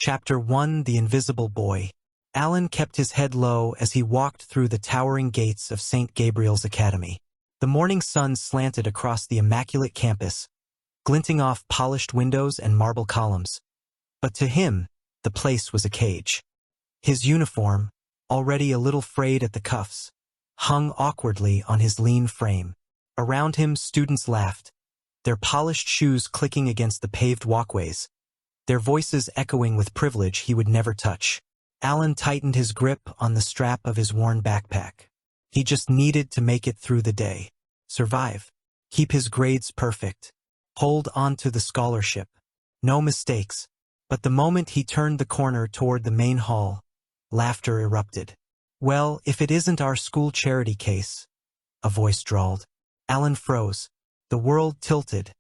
Chapter 1: The Invisible Boy. Alan kept his head low as he walked through the towering gates of St. Gabriel's Academy. The morning sun slanted across the immaculate campus, glinting off polished windows and marble columns. But to him, the place was a cage. His uniform, already a little frayed at the cuffs, hung awkwardly on his lean frame. Around him, students laughed, their polished shoes clicking against the paved walkways, their voices echoing with privilege he would never touch. Alan tightened his grip on the strap of his worn backpack. He just needed to make it through the day. Survive. Keep his grades perfect. Hold on to the scholarship. No mistakes. But the moment he turned the corner toward the main hall, laughter erupted. "Well, if it isn't our school charity case," a voice drawled. Alan froze. The world tilted,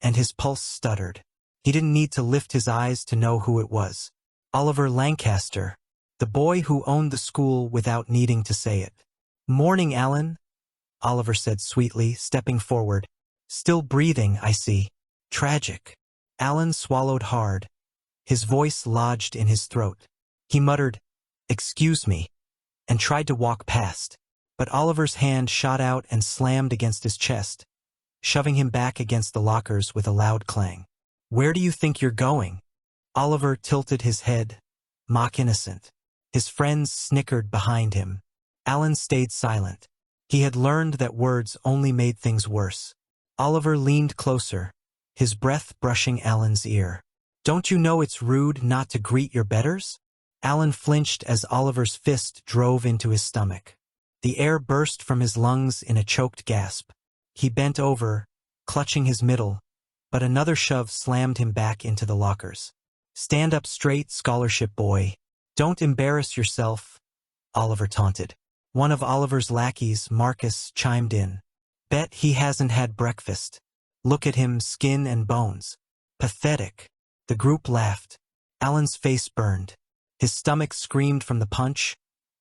and his pulse stuttered. He didn't need to lift his eyes to know who it was. Oliver Lancaster, the boy who owned the school without needing to say it. "Morning, Alan," Oliver said sweetly, stepping forward. "Still breathing, I see. Tragic." Alan swallowed hard. His voice lodged in his throat. He muttered, "Excuse me," and tried to walk past. But Oliver's hand shot out and slammed against his chest, shoving him back against the lockers with a loud clang. "Where do you think you're going?" Oliver tilted his head, mock innocent. His friends snickered behind him. Alan stayed silent. He had learned that words only made things worse. Oliver leaned closer, his breath brushing Alan's ear. "Don't you know it's rude not to greet your betters?" Alan flinched as Oliver's fist drove into his stomach. The air burst from his lungs in a choked gasp. He bent over, clutching his middle, but another shove slammed him back into the lockers. "Stand up straight, scholarship boy. Don't embarrass yourself," Oliver taunted. One of Oliver's lackeys, Marcus, chimed in. "Bet he hasn't had breakfast. Look at him, skin and bones. Pathetic." The group laughed. Alan's face burned. His stomach screamed from the punch,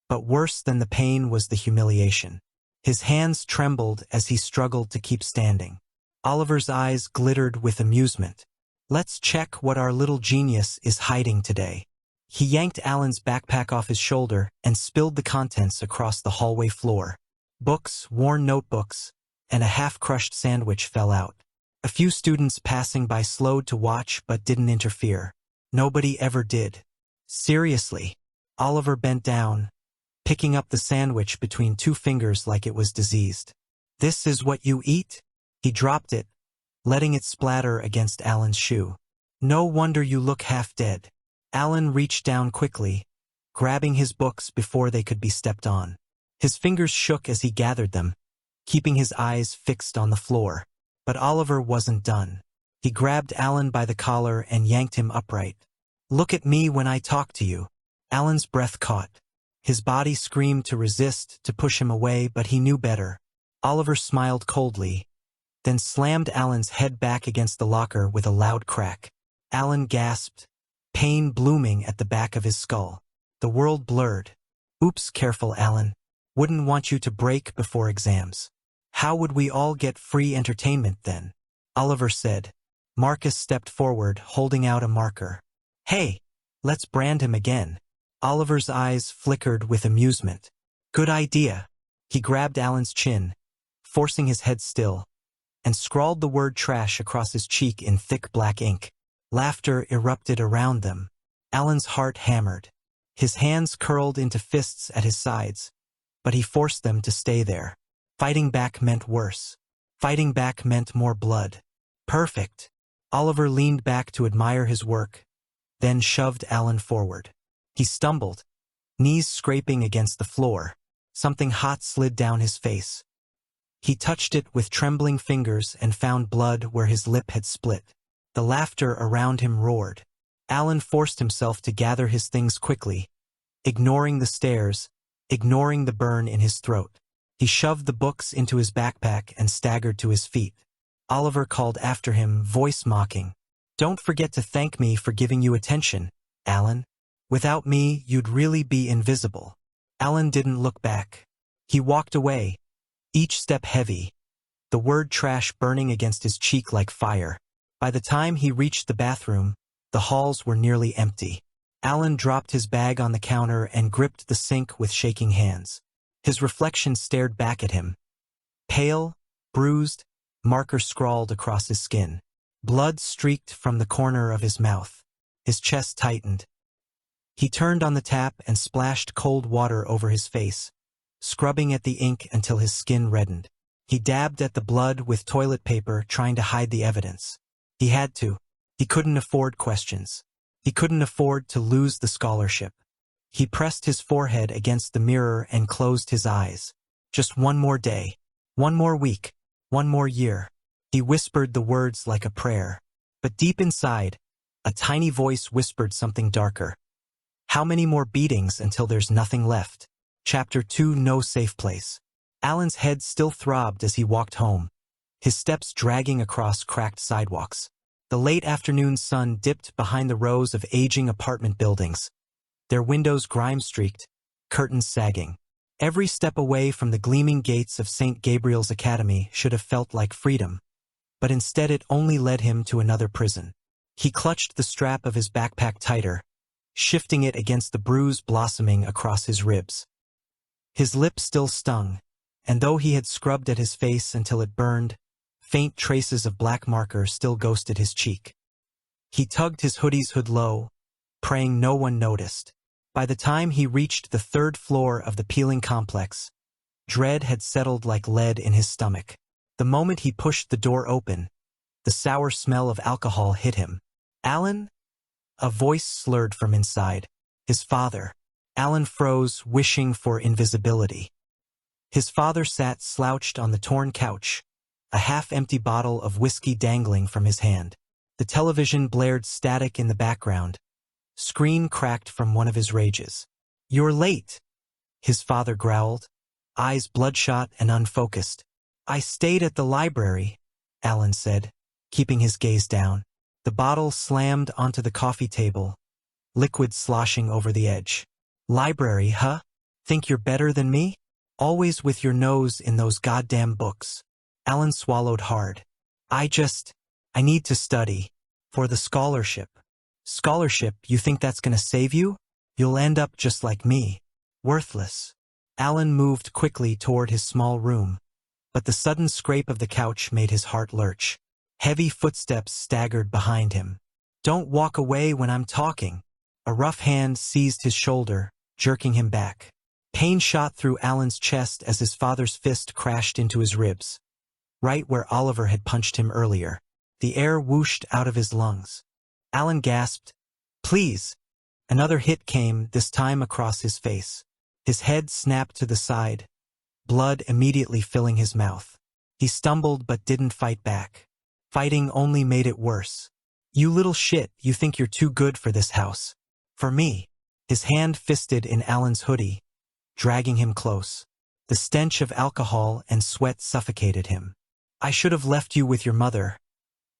but worse than the pain was the humiliation. His hands trembled as he struggled to keep standing. Oliver's eyes glittered with amusement. "Let's check what our little genius is hiding today." He yanked Alan's backpack off his shoulder and spilled the contents across the hallway floor. Books, worn notebooks, and a half-crushed sandwich fell out. A few students passing by slowed to watch but didn't interfere. Nobody ever did. "Seriously." Oliver bent down, picking up the sandwich between two fingers like it was diseased. "This is what you eat?" He dropped it, letting it splatter against Alan's shoe. "No wonder you look half dead." Alan reached down quickly, grabbing his books before they could be stepped on. His fingers shook as he gathered them, keeping his eyes fixed on the floor. But Oliver wasn't done. He grabbed Alan by the collar and yanked him upright. "Look at me when I talk to you." Alan's breath caught. His body screamed to resist, to push him away, but he knew better. Oliver smiled coldly, then slammed Alan's head back against the locker with a loud crack. Alan gasped, pain blooming at the back of his skull. The world blurred. "Oops, careful, Alan. Wouldn't want you to break before exams." "How would we all get free entertainment then?" Oliver said. Marcus stepped forward, holding out a marker. "Hey, let's brand him again." Oliver's eyes flickered with amusement. "Good idea." He grabbed Alan's chin, forcing his head still, and scrawled the word trash across his cheek in thick black ink. Laughter erupted around them. Alan's heart hammered. His hands curled into fists at his sides, but he forced them to stay there. Fighting back meant worse. Fighting back meant more blood. "Perfect." Oliver leaned back to admire his work, then shoved Alan forward. He stumbled, knees scraping against the floor. Something hot slid down his face. He touched it with trembling fingers and found blood where his lip had split. The laughter around him roared. Alan forced himself to gather his things quickly, ignoring the stares, ignoring the burn in his throat. He shoved the books into his backpack and staggered to his feet. Oliver called after him, voice mocking. "Don't forget to thank me for giving you attention, Alan. Without me, you'd really be invisible." Alan didn't look back. He walked away, each step heavy, the word trash burning against his cheek like fire. By the time he reached the bathroom, the halls were nearly empty. Alan dropped his bag on the counter and gripped the sink with shaking hands. His reflection stared back at him. Pale, bruised, marker scrawled across his skin. Blood streaked from the corner of his mouth. His chest tightened. He turned on the tap and splashed cold water over his face, scrubbing at the ink until his skin reddened. He dabbed at the blood with toilet paper, trying to hide the evidence. He had to. He couldn't afford questions. He couldn't afford to lose the scholarship. He pressed his forehead against the mirror and closed his eyes. Just one more day. One more week. One more year. He whispered the words like a prayer. But deep inside, a tiny voice whispered something darker. How many more beatings until there's nothing left? Chapter 2: No Safe Place. Alan's head still throbbed as he walked home, his steps dragging across cracked sidewalks. The late afternoon sun dipped behind the rows of aging apartment buildings, their windows grime-streaked, curtains sagging. Every step away from the gleaming gates of St. Gabriel's Academy should have felt like freedom, but instead it only led him to another prison. He clutched the strap of his backpack tighter, shifting it against the bruise blossoming across his ribs. His lip still stung, and though he had scrubbed at his face until it burned, faint traces of black marker still ghosted his cheek. He tugged his hoodie's hood low, praying no one noticed. By the time he reached the third floor of the peeling complex, dread had settled like lead in his stomach. The moment he pushed the door open, the sour smell of alcohol hit him. "Alan?" A voice slurred from inside. His father. Alan froze, wishing for invisibility. His father sat slouched on the torn couch, a half-empty bottle of whiskey dangling from his hand. The television blared static in the background. Screen cracked from one of his rages. "You're late," his father growled, eyes bloodshot and unfocused. "I stayed at the library," Alan said, keeping his gaze down. The bottle slammed onto the coffee table, liquid sloshing over the edge. "Library, huh? Think you're better than me? Always with your nose in those goddamn books." Alan swallowed hard. I need to study. For the scholarship." "Scholarship, you think that's gonna save you? You'll end up just like me. Worthless." Alan moved quickly toward his small room, but the sudden scrape of the couch made his heart lurch. Heavy footsteps staggered behind him. "Don't walk away when I'm talking." A rough hand seized his shoulder, jerking him back. Pain shot through Alan's chest as his father's fist crashed into his ribs, right where Oliver had punched him earlier. The air whooshed out of his lungs. Alan gasped, "Please." Another hit came, this time across his face. His head snapped to the side, blood immediately filling his mouth. He stumbled but didn't fight back. Fighting only made it worse. "You little shit, you think you're too good for this house. For me." His hand fisted in Alan's hoodie, dragging him close. The stench of alcohol and sweat suffocated him. "I should have left you with your mother."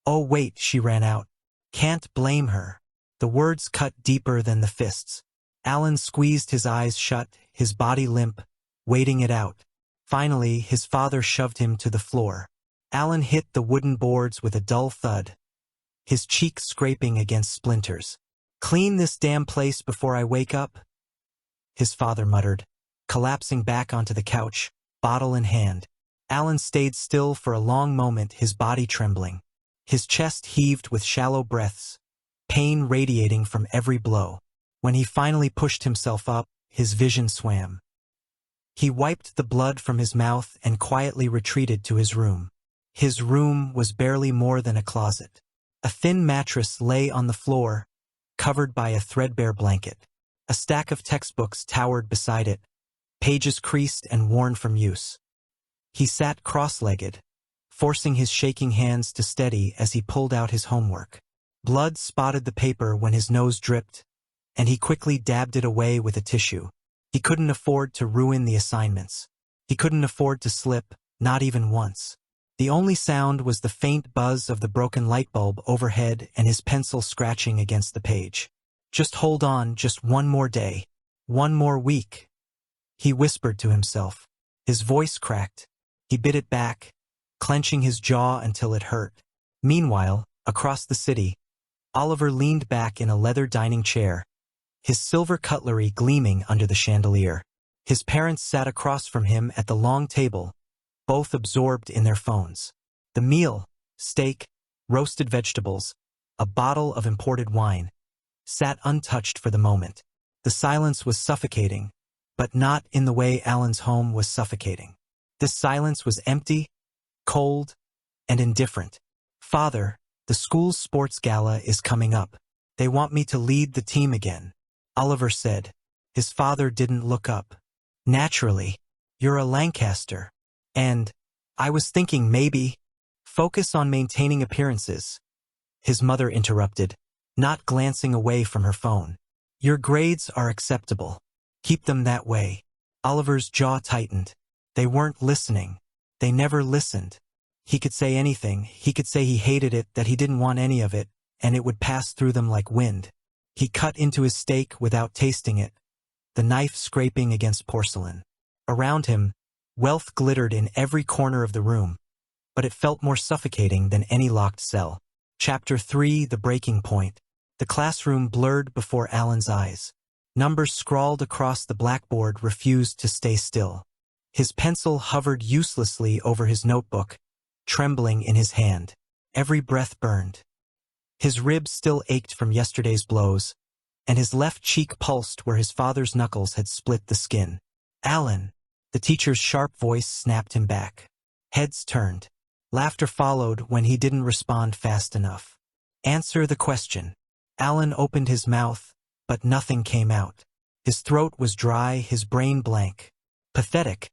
"Oh wait," she ran out. "Can't blame her." The words cut deeper than the fists. Alan squeezed his eyes shut, his body limp, waiting it out. Finally, his father shoved him to the floor. Alan hit the wooden boards with a dull thud, his cheek scraping against splinters. "Clean this damn place before I wake up," his father muttered, collapsing back onto the couch, bottle in hand. Alan stayed still for a long moment, his body trembling. His chest heaved with shallow breaths, pain radiating from every blow. When he finally pushed himself up, his vision swam. He wiped the blood from his mouth and quietly retreated to his room. His room was barely more than a closet. A thin mattress lay on the floor, covered by a threadbare blanket. A stack of textbooks towered beside it, pages creased and worn from use. He sat cross-legged, forcing his shaking hands to steady as he pulled out his homework. Blood spotted the paper when his nose dripped, and he quickly dabbed it away with a tissue. He couldn't afford to ruin the assignments. He couldn't afford to slip, not even once. The only sound was the faint buzz of the broken light bulb overhead and his pencil scratching against the page. "Just hold on, just one more day. One more week," he whispered to himself. His voice cracked. He bit it back, clenching his jaw until it hurt. Meanwhile, across the city, Oliver leaned back in a leather dining chair, his silver cutlery gleaming under the chandelier. His parents sat across from him at the long table, both absorbed in their phones. The meal, steak, roasted vegetables, a bottle of imported wine, sat untouched for the moment. The silence was suffocating, but not in the way Alan's home was suffocating. This silence was empty, cold, and indifferent. "Father, the school's sports gala is coming up. They want me to lead the team again," Oliver said. His father didn't look up. "Naturally. You're a Lancaster. And I was thinking maybe focus on maintaining appearances," his mother interrupted, not glancing away from her phone. "Your grades are acceptable. Keep them that way." Oliver's jaw tightened. They weren't listening. They never listened. He could say anything. He could say he hated it, that he didn't want any of it, and it would pass through them like wind. He cut into his steak without tasting it, the knife scraping against porcelain. Around him, wealth glittered in every corner of the room, but it felt more suffocating than any locked cell. Chapter 3: The Breaking Point. The classroom blurred before Alan's eyes. Numbers scrawled across the blackboard refused to stay still. His pencil hovered uselessly over his notebook, trembling in his hand. Every breath burned. His ribs still ached from yesterday's blows, and his left cheek pulsed where his father's knuckles had split the skin. "Alan!" The teacher's sharp voice snapped him back. Heads turned. Laughter followed when he didn't respond fast enough. "Answer the question." Alan opened his mouth, but nothing came out. His throat was dry, his brain blank. Pathetic.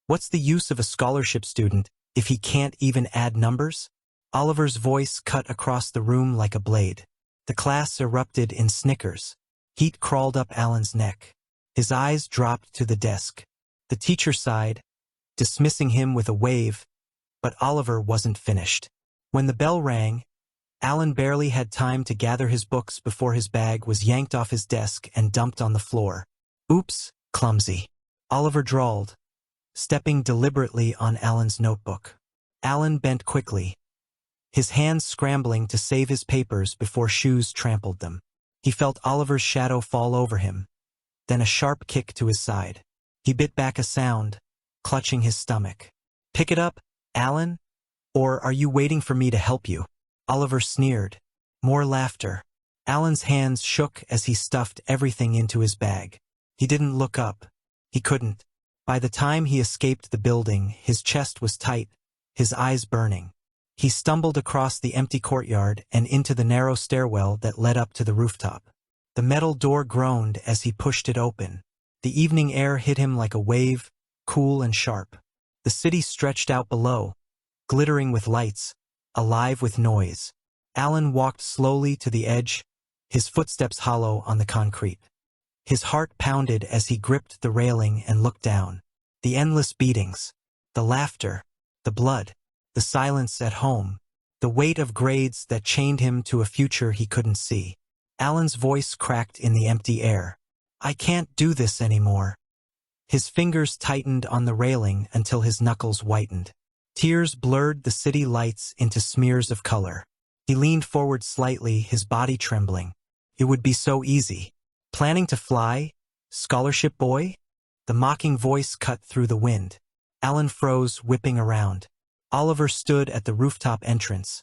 What's the use of a scholarship student if he can't even add numbers? Oliver's voice cut across the room like a blade. The class erupted in snickers. Heat crawled up Alan's neck. His eyes dropped to the desk. The teacher sighed, dismissing him with a wave, but Oliver wasn't finished. When the bell rang, Alan barely had time to gather his books before his bag was yanked off his desk and dumped on the floor. "Oops, clumsy," Oliver drawled, stepping deliberately on Alan's notebook. Alan bent quickly, his hands scrambling to save his papers before shoes trampled them. He felt Oliver's shadow fall over him, then a sharp kick to his side. He bit back a sound, clutching his stomach. "Pick it up, Alan? Or are you waiting for me to help you?" Oliver sneered. More laughter. Alan's hands shook as he stuffed everything into his bag. He didn't look up. He couldn't. By the time he escaped the building, his chest was tight, his eyes burning. He stumbled across the empty courtyard and into the narrow stairwell that led up to the rooftop. The metal door groaned as he pushed it open. The evening air hit him like a wave, cool and sharp. The city stretched out below, glittering with lights, alive with noise. Alan walked slowly to the edge, his footsteps hollow on the concrete. His heart pounded as he gripped the railing and looked down. The endless beatings, the laughter, the blood, the silence at home, the weight of grades that chained him to a future he couldn't see. Alan's voice cracked in the empty air. "I can't do this anymore." His fingers tightened on the railing until his knuckles whitened. Tears blurred the city lights into smears of color. He leaned forward slightly, his body trembling. It would be so easy. Planning to fly? Scholarship boy? The mocking voice cut through the wind. Alan froze, whipping around. Oliver stood at the rooftop entrance,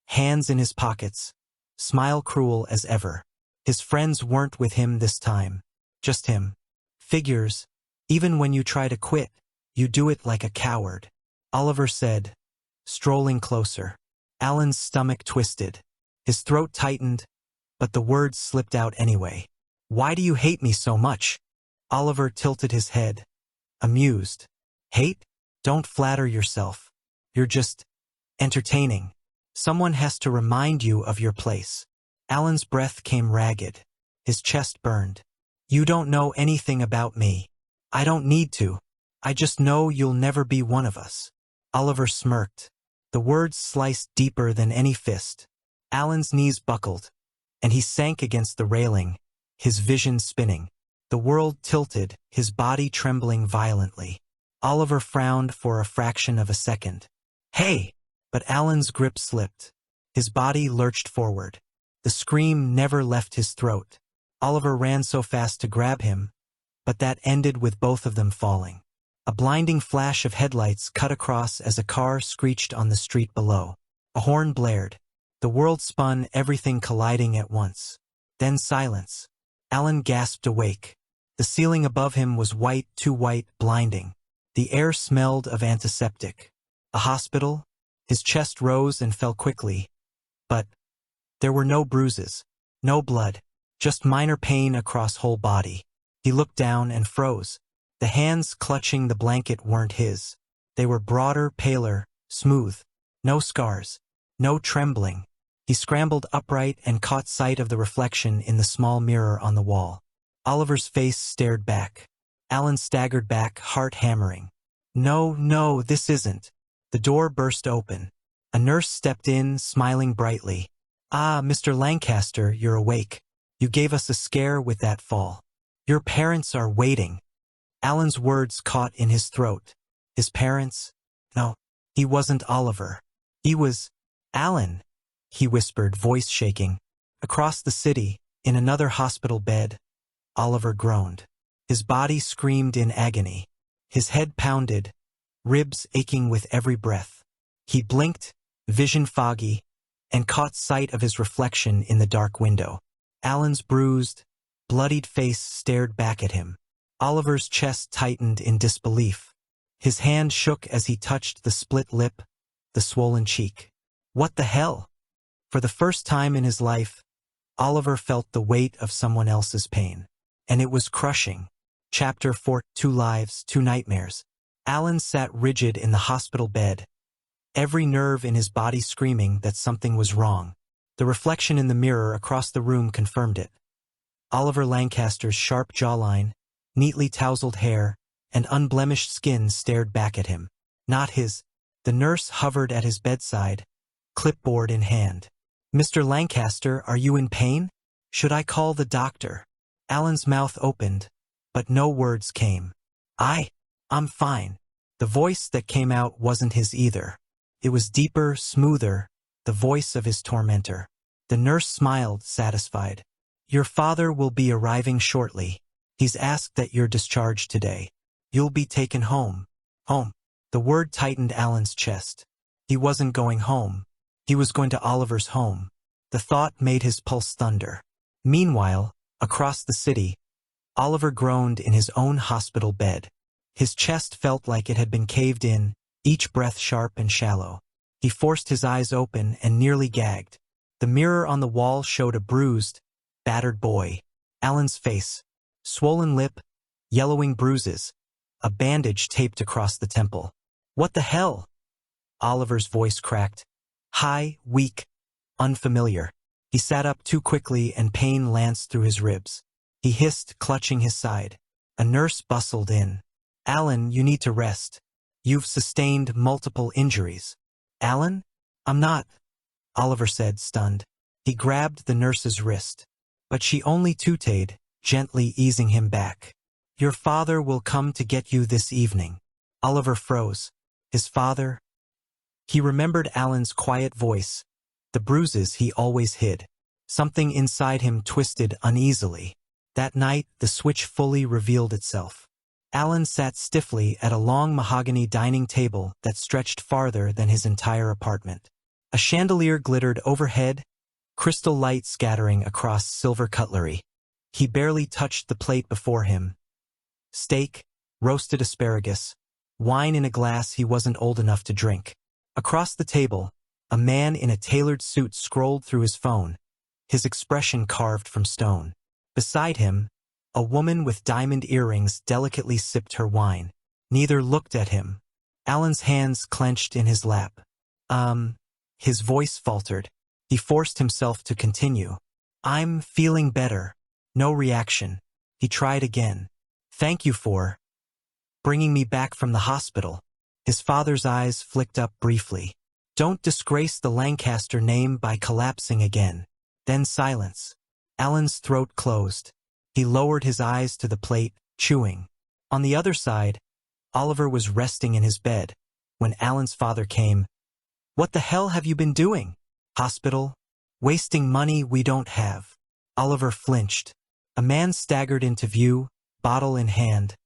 hands in his pockets, smile cruel as ever. His friends weren't with him this time. Just him. "Figures. Even when you try to quit, you do it like a coward," Oliver said, strolling closer. Alan's stomach twisted. His throat tightened, but the words slipped out anyway. "Why do you hate me so much?" Oliver tilted his head, amused. "Hate? Don't flatter yourself. You're just entertaining. Someone has to remind you of your place." Alan's breath came ragged. His chest burned. "You don't know anything about me. I don't need to. I just know you'll never be one of us." Oliver smirked. The words sliced deeper than any fist. Alan's knees buckled, and he sank against the railing, his vision spinning. The world tilted, his body trembling violently. Oliver frowned for a fraction of a second. "Hey!" But Alan's grip slipped. His body lurched forward. The scream never left his throat. Oliver ran so fast to grab him, but that ended with both of them falling. A blinding flash of headlights cut across as a car screeched on the street below. A horn blared. The world spun, everything colliding at once. Then silence. Alan gasped awake. The ceiling above him was white, too white, blinding. The air smelled of antiseptic. A hospital? His chest rose and fell quickly. But there were no bruises, no blood, just minor pain across whole body. He looked down and froze. The hands clutching the blanket weren't his. They were broader, paler, smooth. No scars. No trembling. He scrambled upright and caught sight of the reflection in the small mirror on the wall. Oliver's face stared back. Alan staggered back, heart hammering. No, no, this isn't. The door burst open. A nurse stepped in, smiling brightly. Ah, Mr. Lancaster, you're awake. You gave us a scare with that fall. Your parents are waiting. Alan's words caught in his throat. His parents? No, he wasn't Oliver. He was Alan, he whispered, voice shaking. Across the city, in another hospital bed, Oliver groaned. His body screamed in agony. His head pounded, ribs aching with every breath. He blinked, vision foggy, and caught sight of his reflection in the dark window. Alan's bruised, bloodied face stared back at him. Oliver's chest tightened in disbelief. His hand shook as he touched the split lip, the swollen cheek. What the hell? For the first time in his life, Oliver felt the weight of someone else's pain. And it was crushing. Chapter 4: 2 Lives, 2 Nightmares. Alan sat rigid in the hospital bed, every nerve in his body screaming that something was wrong. The reflection in the mirror across the room confirmed it. Oliver Lancaster's sharp jawline, neatly tousled hair, and unblemished skin stared back at him. Not his. The nurse hovered at his bedside, clipboard in hand. Mr. Lancaster, are you in pain? Should I call the doctor? Alan's mouth opened, but no words came. I'm fine. The voice that came out wasn't his either. It was deeper, smoother, the voice of his tormentor. The nurse smiled, satisfied. Your father will be arriving shortly. He's asked that you're discharged today. You'll be taken home. Home. The word tightened Alan's chest. He wasn't going home. He was going to Oliver's home. The thought made his pulse thunder. Meanwhile, across the city, Oliver groaned in his own hospital bed. His chest felt like it had been caved in, each breath sharp and shallow. He forced his eyes open and nearly gagged. The mirror on the wall showed a bruised, battered boy. Alan's face, swollen lip, yellowing bruises, a bandage taped across the temple. What the hell? Oliver's voice cracked. High, weak, unfamiliar. He sat up too quickly and pain lanced through his ribs. He hissed, clutching his side. A nurse bustled in. Alan, you need to rest. You've sustained multiple injuries. Alan? I'm not, Oliver said, stunned. He grabbed the nurse's wrist, but she only tooted, gently easing him back. Your father will come to get you this evening. Oliver froze. His father? He remembered Alan's quiet voice, the bruises he always hid. Something inside him twisted uneasily. That night, the switch fully revealed itself. Alan sat stiffly at a long mahogany dining table that stretched farther than his entire apartment. A chandelier glittered overhead, crystal light scattering across silver cutlery. He barely touched the plate before him. Steak, roasted asparagus, wine in a glass he wasn't old enough to drink. Across the table, a man in a tailored suit scrolled through his phone, his expression carved from stone. Beside him, a woman with diamond earrings delicately sipped her wine. Neither looked at him. Alan's hands clenched in his lap. His voice faltered. He forced himself to continue. I'm feeling better. No reaction. He tried again. Thank you for bringing me back from the hospital. His father's eyes flicked up briefly. Don't disgrace the Lancaster name by collapsing again. Then silence. Alan's throat closed. He lowered his eyes to the plate, chewing. On the other side, Oliver was resting in his bed when Alan's father came. What the hell have you been doing? Hospital? Wasting money we don't have. Oliver flinched. A man staggered into view, bottle in hand.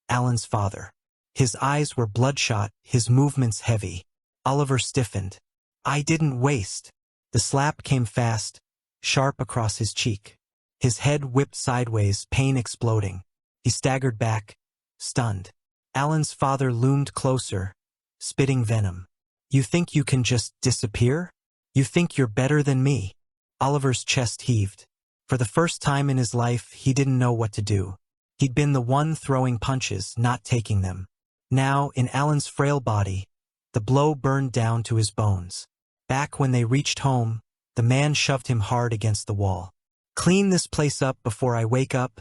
Alan's father. His eyes were bloodshot, his movements heavy. Oliver stiffened. "I didn't waste." The slap came fast, sharp across his cheek. His head whipped sideways, pain exploding. He staggered back, stunned. Alan's father loomed closer, spitting venom. "You think you can just disappear? You think you're better than me?" Oliver's chest heaved. For the first time in his life, he didn't know what to do. He'd been the one throwing punches, not taking them. Now, in Alan's frail body, the blow burned down to his bones. Back when they reached home, the man shoved him hard against the wall. "Clean this place up before I wake up,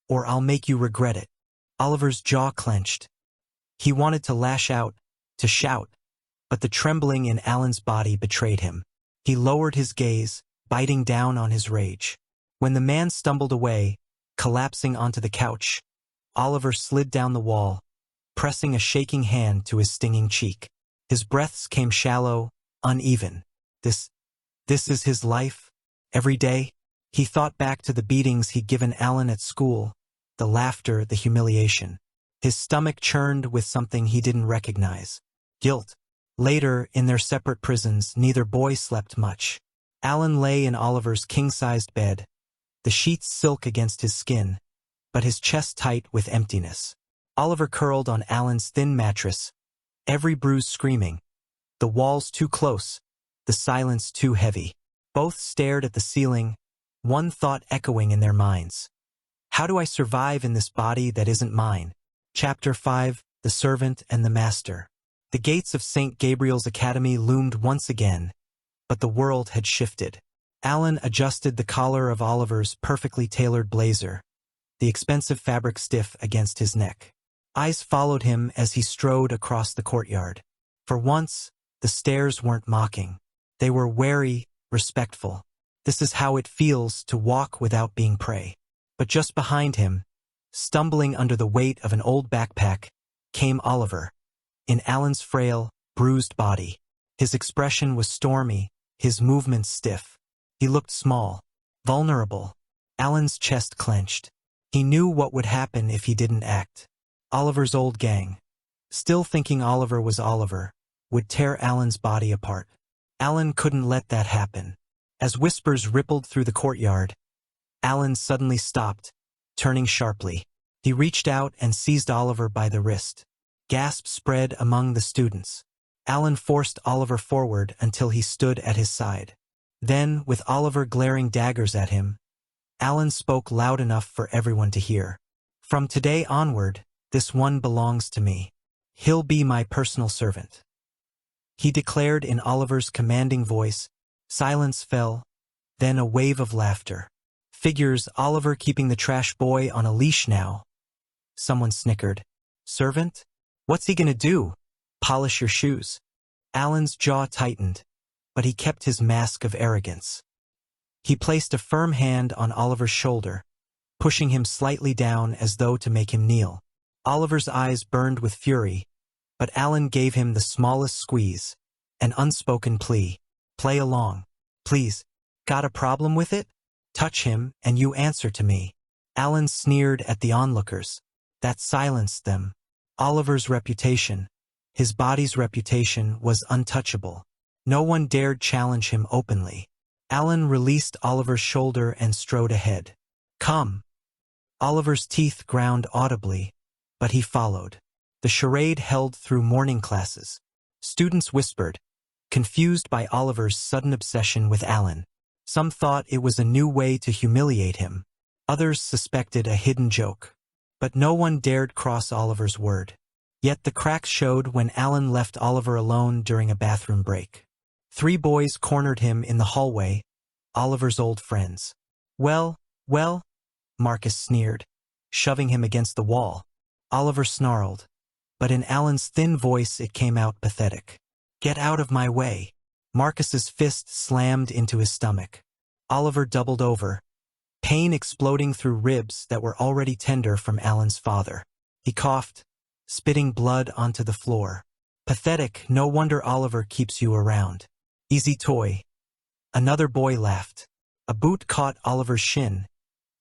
or I'll make you regret it." Oliver's jaw clenched. He wanted to lash out, to shout, but the trembling in Alan's body betrayed him. He lowered his gaze, biting down on his rage. When the man stumbled away, collapsing onto the couch, Oliver slid down the wall, pressing a shaking hand to his stinging cheek. His breaths came shallow, uneven. This is his life? Every day? He thought back to the beatings he'd given Alan at school, the laughter, the humiliation. His stomach churned with something he didn't recognize. Guilt. Later, in their separate prisons, neither boy slept much. Alan lay in Oliver's king-sized bed, the sheets silk against his skin, but his chest tight with emptiness. Oliver curled on Alan's thin mattress, every bruise screaming. The walls too close, the silence too heavy. Both stared at the ceiling, one thought echoing in their minds. How do I survive in this body that isn't mine? Chapter 5, The Servant and the Master. The gates of St. Gabriel's Academy loomed once again, but the world had shifted. Alan adjusted the collar of Oliver's perfectly tailored blazer, the expensive fabric stiff against his neck. Eyes followed him as he strode across the courtyard. For once, the stares weren't mocking. They were wary, respectful. This is how it feels to walk without being prey. But just behind him, stumbling under the weight of an old backpack, came Oliver, in Alan's frail, bruised body. His expression was stormy, his movements stiff. He looked small, vulnerable. Alan's chest clenched. He knew what would happen if he didn't act. Oliver's old gang, still thinking Oliver was Oliver, would tear Alan's body apart. Alan couldn't let that happen. As whispers rippled through the courtyard, Alan suddenly stopped, turning sharply. He reached out and seized Oliver by the wrist. Gasps spread among the students. Alan forced Oliver forward until he stood at his side. Then, with Oliver glaring daggers at him, Alan spoke loud enough for everyone to hear. "From today onward, this one belongs to me. He'll be my personal servant," he declared in Oliver's commanding voice. Silence fell, then a wave of laughter. "Figures Oliver keeping the trash boy on a leash now." Someone snickered. "Servant? What's he gonna do? Polish your shoes?" Alan's jaw tightened, but he kept his mask of arrogance. He placed a firm hand on Oliver's shoulder, pushing him slightly down as though to make him kneel. Oliver's eyes burned with fury, but Alan gave him the smallest squeeze, an unspoken plea. "Play along. Please. Got a problem with it? Touch him, and you answer to me." Alan sneered at the onlookers. That silenced them. Oliver's reputation, his body's reputation, was untouchable. No one dared challenge him openly. Alan released Oliver's shoulder and strode ahead. "Come." Oliver's teeth ground audibly, but he followed. The charade held through morning classes. Students whispered, confused by Oliver's sudden obsession with Alan. Some thought it was a new way to humiliate him. Others suspected a hidden joke. But no one dared cross Oliver's word. Yet the cracks showed when Alan left Oliver alone during a bathroom break. 3 boys cornered him in the hallway, Oliver's old friends. Well, Marcus sneered, shoving him against the wall. Oliver snarled, but in Alan's thin voice it came out pathetic. "Get out of my way." Marcus's fist slammed into his stomach. Oliver doubled over, pain exploding through ribs that were already tender from Alan's father. He coughed, spitting blood onto the floor. "Pathetic, no wonder Oliver keeps you around. Easy toy." Another boy laughed. A boot caught Oliver's shin,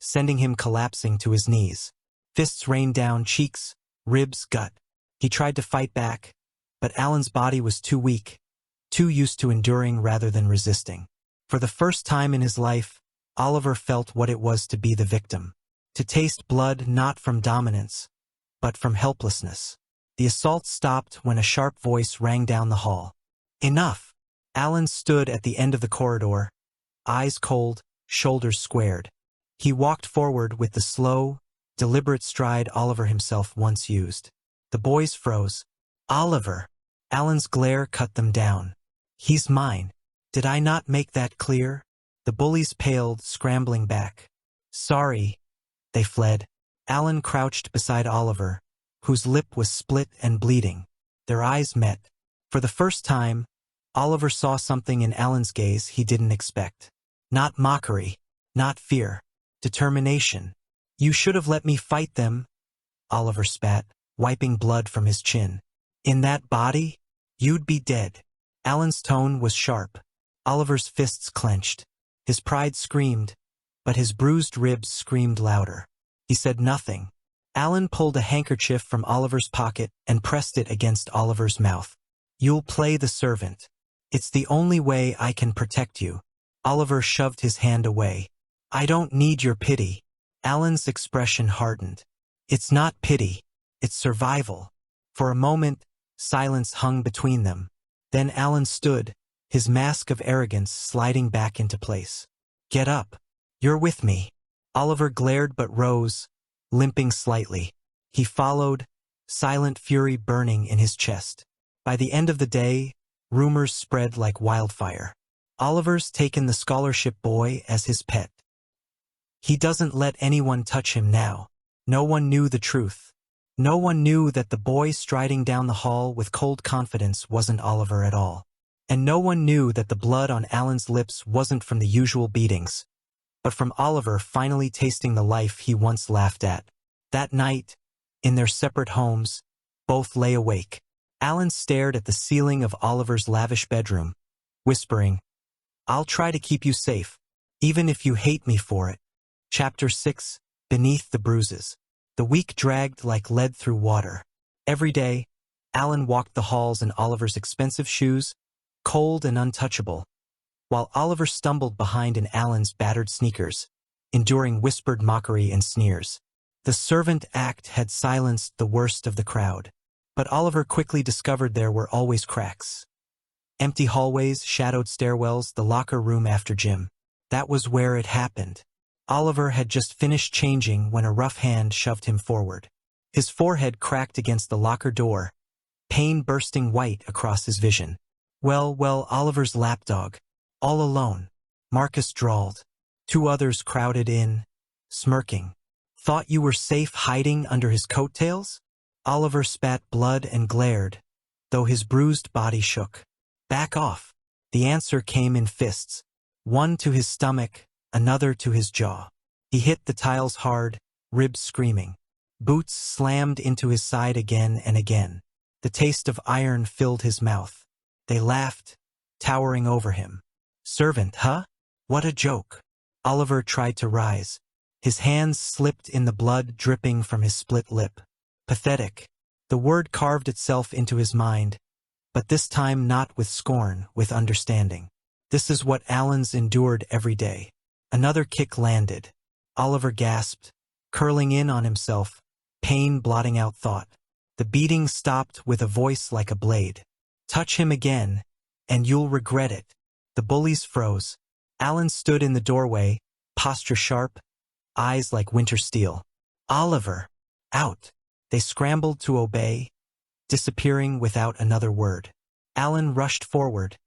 sending him collapsing to his knees. Fists rained down cheeks, ribs, gut. He tried to fight back, but Alan's body was too weak, too used to enduring rather than resisting. For the first time in his life, Oliver felt what it was to be the victim. To taste blood not from dominance, but from helplessness. The assault stopped when a sharp voice rang down the hall. Enough! Alan stood at the end of the corridor, eyes cold, shoulders squared. He walked forward with the slow, deliberate stride Oliver himself once used. The boys froze. Oliver! Alan's glare cut them down. He's mine. Did I not make that clear? The bullies paled, scrambling back. Sorry. They fled. Alan crouched beside Oliver, whose lip was split and bleeding. Their eyes met. For the first time, Oliver saw something in Alan's gaze he didn't expect. Not mockery, not fear, determination. You should have let me fight them, Oliver spat, wiping blood from his chin. In that body, you'd be dead. Alan's tone was sharp. Oliver's fists clenched. His pride screamed, but his bruised ribs screamed louder. He said nothing. Alan pulled a handkerchief from Oliver's pocket and pressed it against Oliver's mouth. You'll play the servant. It's the only way I can protect you. Oliver shoved his hand away. I don't need your pity. Alan's expression hardened. It's not pity. It's survival. For a moment, silence hung between them. Then Alan stood, his mask of arrogance sliding back into place. Get up. You're with me. Oliver glared but rose, limping slightly. He followed, silent fury burning in his chest. By the end of the day, rumors spread like wildfire. Oliver's taken the scholarship boy as his pet. He doesn't let anyone touch him now. No one knew the truth. No one knew that the boy striding down the hall with cold confidence wasn't Oliver at all. And no one knew that the blood on Alan's lips wasn't from the usual beatings, but from Oliver finally tasting the life he once laughed at. That night, in their separate homes, both lay awake. Alan stared at the ceiling of Oliver's lavish bedroom, whispering, I'll try to keep you safe, even if you hate me for it. Chapter 6, Beneath the Bruises. The week dragged like lead through water. Every day, Alan walked the halls in Oliver's expensive shoes, cold and untouchable, while Oliver stumbled behind in Alan's battered sneakers, enduring whispered mockery and sneers. The servant act had silenced the worst of the crowd, but Oliver quickly discovered there were always cracks. Empty hallways, shadowed stairwells, the locker room after gym. That was where it happened. Oliver had just finished changing when a rough hand shoved him forward. His forehead cracked against the locker door, pain bursting white across his vision. Well, Oliver's lapdog. All alone. Marcus drawled. Two others crowded in, smirking. Thought you were safe hiding under his coattails? Oliver spat blood and glared, though his bruised body shook. Back off. The answer came in fists. One to his stomach, another to his jaw. He hit the tiles hard, ribs screaming. Boots slammed into his side again and again. The taste of iron filled his mouth. They laughed, towering over him. Servant, huh? What a joke. Oliver tried to rise. His hands slipped in the blood dripping from his split lip. Pathetic. The word carved itself into his mind, but this time not with scorn, with understanding. This is what Alan's endured every day. Another kick landed. Oliver gasped, curling in on himself, pain blotting out thought. The beating stopped with a voice like a blade. Touch him again, and you'll regret it. The bullies froze. Alan stood in the doorway, posture sharp, eyes like winter steel. Oliver! Out! They scrambled to obey, disappearing without another word. Alan rushed forward,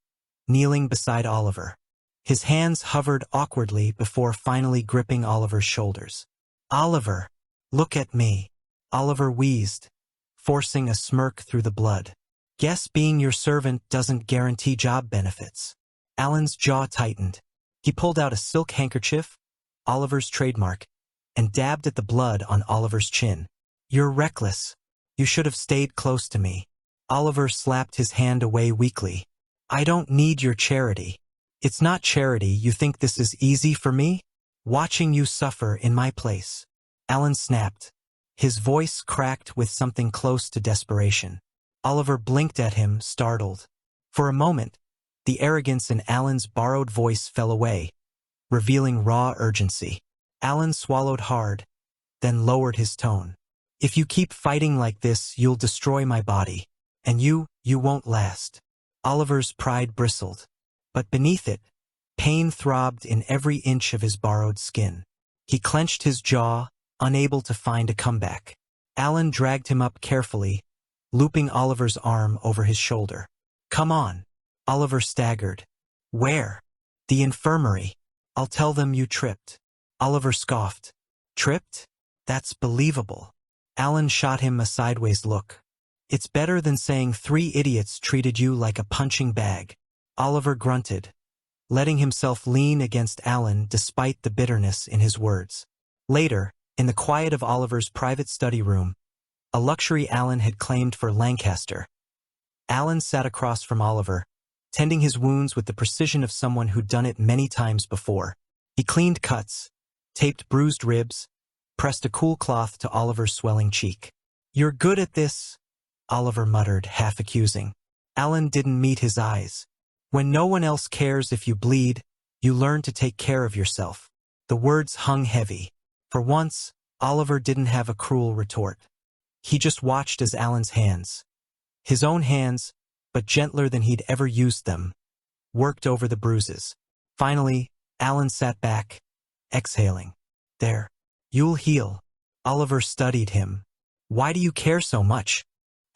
kneeling beside Oliver. His hands hovered awkwardly before finally gripping Oliver's shoulders. Oliver! Look at me! Oliver wheezed, forcing a smirk through the blood. Guess being your servant doesn't guarantee job benefits. Alan's jaw tightened. He pulled out a silk handkerchief, Oliver's trademark, and dabbed at the blood on Oliver's chin. You're reckless. You should have stayed close to me. Oliver slapped his hand away weakly. I don't need your charity. It's not charity. You think this is easy for me? Watching you suffer in my place. Alan snapped. His voice cracked with something close to desperation. Oliver blinked at him, startled. For a moment, the arrogance in Alan's borrowed voice fell away, revealing raw urgency. Alan swallowed hard, then lowered his tone. If you keep fighting like this, you'll destroy my body. And you won't last. Oliver's pride bristled. But beneath it, pain throbbed in every inch of his borrowed skin. He clenched his jaw, unable to find a comeback. Alan dragged him up carefully, looping Oliver's arm over his shoulder. Come on. Oliver staggered. Where? The infirmary. I'll tell them you tripped. Oliver scoffed. Tripped? That's believable. Alan shot him a sideways look. It's better than saying 3 idiots treated you like a punching bag. Oliver grunted, letting himself lean against Alan despite the bitterness in his words. Later, in the quiet of Oliver's private study room, a luxury Alan had claimed for Lancaster, Alan sat across from Oliver, tending his wounds with the precision of someone who'd done it many times before. He cleaned cuts, taped bruised ribs, pressed a cool cloth to Oliver's swelling cheek. You're good at this, Oliver muttered, half accusing. Alan didn't meet his eyes. When no one else cares if you bleed, you learn to take care of yourself. The words hung heavy. For once, Oliver didn't have a cruel retort. He just watched as Alan's hands, his own hands, but gentler than he'd ever used them, worked over the bruises. Finally, Alan sat back, exhaling. There. You'll heal. Oliver studied him. Why do you care so much?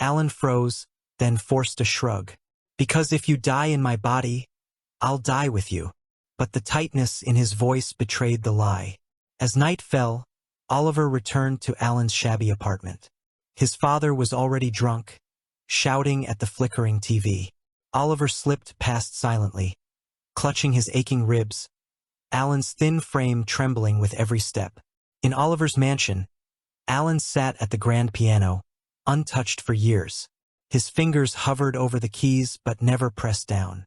Alan froze, then forced a shrug. Because if you die in my body, I'll die with you. But the tightness in his voice betrayed the lie. As night fell, Oliver returned to Alan's shabby apartment. His father was already drunk, shouting at the flickering TV. Oliver slipped past silently, clutching his aching ribs, Alan's thin frame trembling with every step. In Oliver's mansion, Alan sat at the grand piano, untouched for years. His fingers hovered over the keys but never pressed down.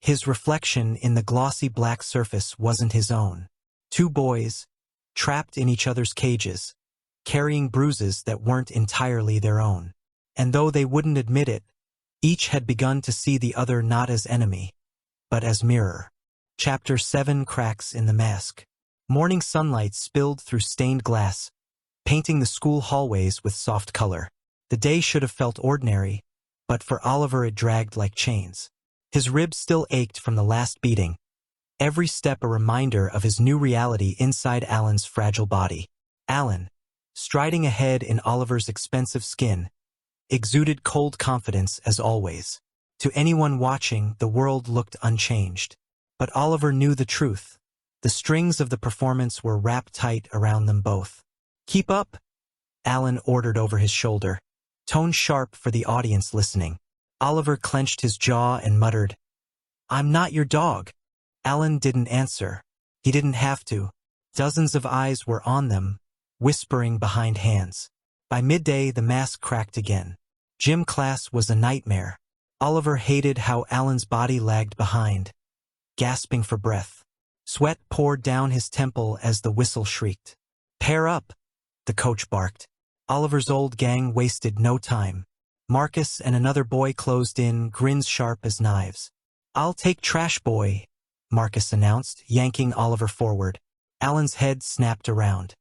His reflection in the glossy black surface wasn't his own. 2 boys, trapped in each other's cages, carrying bruises that weren't entirely their own. And though they wouldn't admit it, each had begun to see the other not as enemy, but as mirror. Chapter 7: Cracks in the Mask. Morning sunlight spilled through stained glass, painting the school hallways with soft color. The day should have felt ordinary, but for Oliver it dragged like chains. His ribs still ached from the last beating, every step a reminder of his new reality inside Alan's fragile body. Alan, striding ahead in Oliver's expensive skin, exuded cold confidence as always. To anyone watching, the world looked unchanged. But Oliver knew the truth. The strings of the performance were wrapped tight around them both. Keep up, Alan ordered over his shoulder, tone sharp for the audience listening. Oliver clenched his jaw and muttered, I'm not your dog. Alan didn't answer. He didn't have to. Dozens of eyes were on them, whispering behind hands. By midday, the mask cracked again. Gym class was a nightmare. Oliver hated how Alan's body lagged behind, gasping for breath. Sweat poured down his temple as the whistle shrieked. Pair up, the coach barked. Oliver's old gang wasted no time. Marcus and another boy closed in, grins sharp as knives. I'll take trash boy, Marcus announced, yanking Oliver forward. Alan's head snapped around.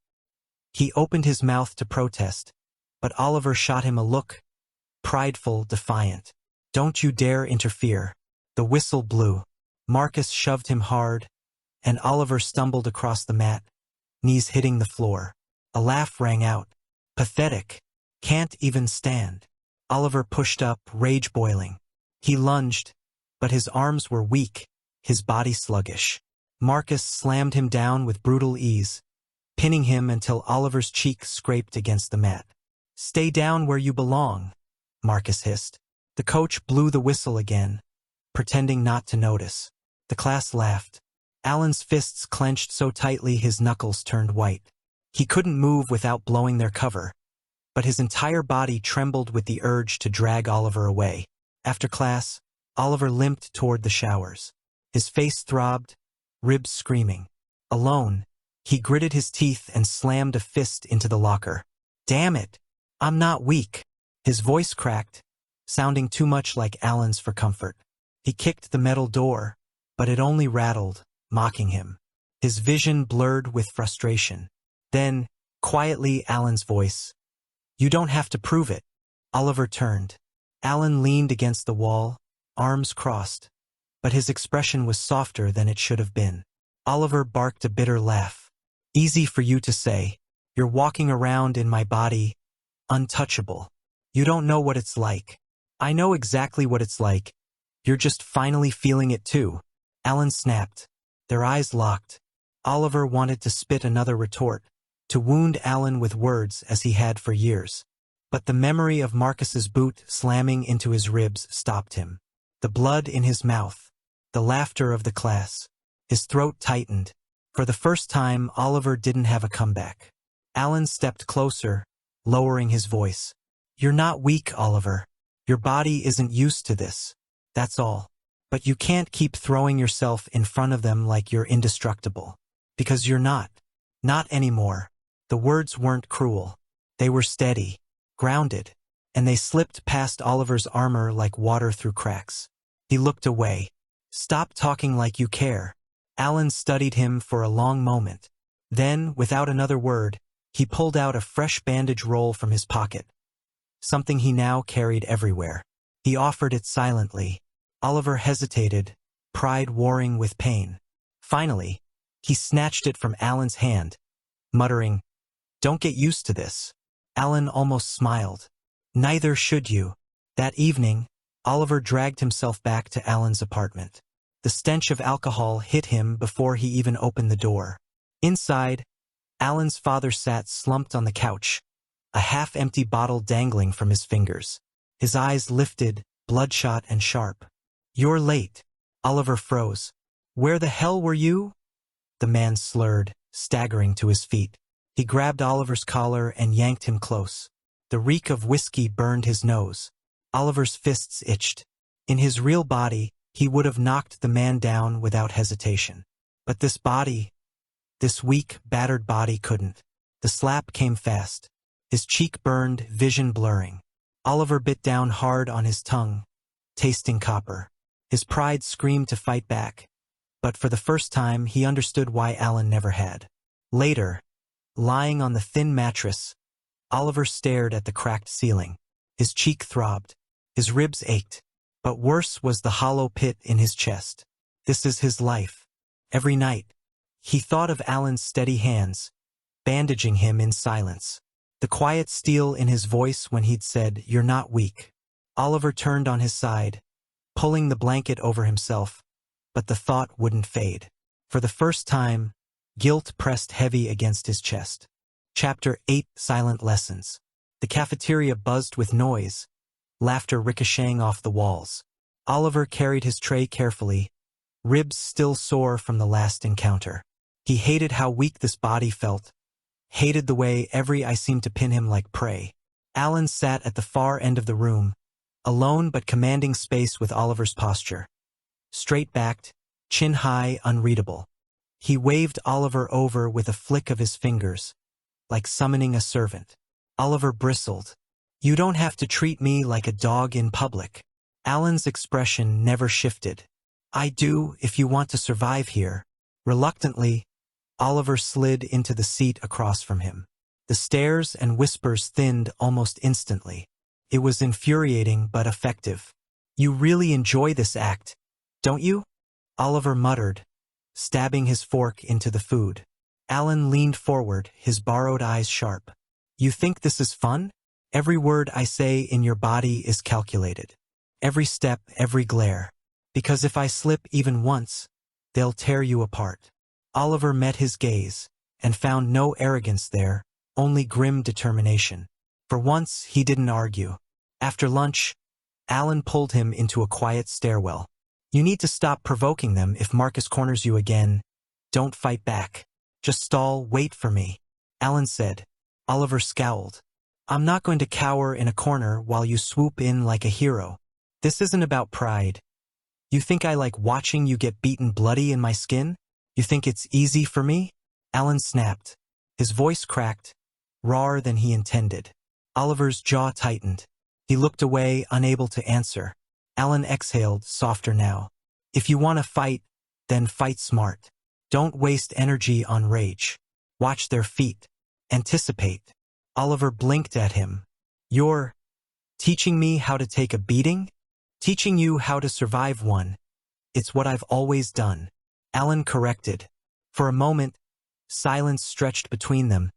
He opened his mouth to protest, but Oliver shot him a look, prideful, defiant. Don't you dare interfere. The whistle blew. Marcus shoved him hard, and Oliver stumbled across the mat, knees hitting the floor. A laugh rang out. Pathetic. Can't even stand. Oliver pushed up, rage boiling. He lunged, but his arms were weak, his body sluggish. Marcus slammed him down with brutal ease, pinning him until Oliver's cheek scraped against the mat. Stay down where you belong, Marcus hissed. The coach blew the whistle again, pretending not to notice. The class laughed. Alan's fists clenched so tightly his knuckles turned white. He couldn't move without blowing their cover, but his entire body trembled with the urge to drag Oliver away. After class, Oliver limped toward the showers. His face throbbed, ribs screaming. Alone, He gritted his teeth and slammed a fist into the locker. Damn it! I'm not weak. His voice cracked, sounding too much like Alan's for comfort. He kicked the metal door, but it only rattled, mocking him. His vision blurred with frustration. Then, quietly, Alan's voice. You don't have to prove it. Oliver turned. Alan leaned against the wall, arms crossed, but his expression was softer than it should have been. Oliver barked a bitter laugh. Easy for you to say. You're walking around in my body, untouchable. You don't know what it's like. I know exactly what it's like. You're just finally feeling it too. Alan snapped. Their eyes locked. Oliver wanted to spit another retort, to wound Alan with words as he had for years. But the memory of Marcus's boot slamming into his ribs stopped him. The blood in his mouth. The laughter of the class. His throat tightened. For the first time, Oliver didn't have a comeback. Alan stepped closer, lowering his voice. You're not weak, Oliver. Your body isn't used to this. That's all. But you can't keep throwing yourself in front of them like you're indestructible. Because you're not. Not anymore. The words weren't cruel. They were steady, grounded, and they slipped past Oliver's armor like water through cracks. He looked away. Stop talking like you care. Alan studied him for a long moment. Then, without another word, he pulled out a fresh bandage roll from his pocket. Something he now carried everywhere. He offered it silently. Oliver hesitated, pride warring with pain. Finally, he snatched it from Alan's hand, muttering, Don't get used to this. Alan almost smiled. Neither should you. That evening, Oliver dragged himself back to Alan's apartment. The stench of alcohol hit him before he even opened the door. Inside, Alan's father sat slumped on the couch, a half-empty bottle dangling from his fingers. His eyes lifted, bloodshot and sharp. You're late. Oliver froze. Where the hell were you? The man slurred, staggering to his feet. He grabbed Oliver's collar and yanked him close. The reek of whiskey burned his nose. Oliver's fists itched. In his real body, he would have knocked the man down without hesitation. But this body, this weak, battered body couldn't. The slap came fast. His cheek burned, vision blurring. Oliver bit down hard on his tongue, tasting copper. His pride screamed to fight back, but for the first time he understood why Alan never had. Later, lying on the thin mattress, Oliver stared at the cracked ceiling. His cheek throbbed. His ribs ached. But worse was the hollow pit in his chest. This is his life. Every night, he thought of Alan's steady hands, bandaging him in silence. The quiet steel in his voice when he'd said, You're not weak. Oliver turned on his side, pulling the blanket over himself, but the thought wouldn't fade. For the first time, guilt pressed heavy against his chest. Chapter 8: Silent Lessons. The cafeteria buzzed with noise, laughter ricocheting off the walls. Oliver carried his tray carefully, ribs still sore from the last encounter. He hated how weak this body felt, hated the way every eye seemed to pin him like prey. Alan sat at the far end of the room, alone but commanding space with Oliver's posture. Straight-backed, chin high, unreadable. He waved Oliver over with a flick of his fingers, like summoning a servant. Oliver bristled. You don't have to treat me like a dog in public. Alan's expression never shifted. I do if you want to survive here. Reluctantly, Oliver slid into the seat across from him. The stares and whispers thinned almost instantly. It was infuriating but effective. You really enjoy this act, don't you? Oliver muttered, stabbing his fork into the food. Alan leaned forward, his borrowed eyes sharp. You think this is fun? Every word I say in your body is calculated. Every step, every glare. Because if I slip even once, they'll tear you apart. Oliver met his gaze, and found no arrogance there, only grim determination. For once, he didn't argue. After lunch, Alan pulled him into a quiet stairwell. You need to stop provoking them. If Marcus corners you again, don't fight back. Just stall, wait for me. Alan said. Oliver scowled. I'm not going to cower in a corner while you swoop in like a hero. This isn't about pride. You think I like watching you get beaten bloody in my skin? You think it's easy for me? Alan snapped. His voice cracked, rawer than he intended. Oliver's jaw tightened. He looked away, unable to answer. Alan exhaled, softer now. If you want to fight, then fight smart. Don't waste energy on rage. Watch their feet. Anticipate. Oliver blinked at him. You're teaching me how to take a beating? Teaching you how to survive one. It's what I've always done. Alan corrected. For a moment, silence stretched between them,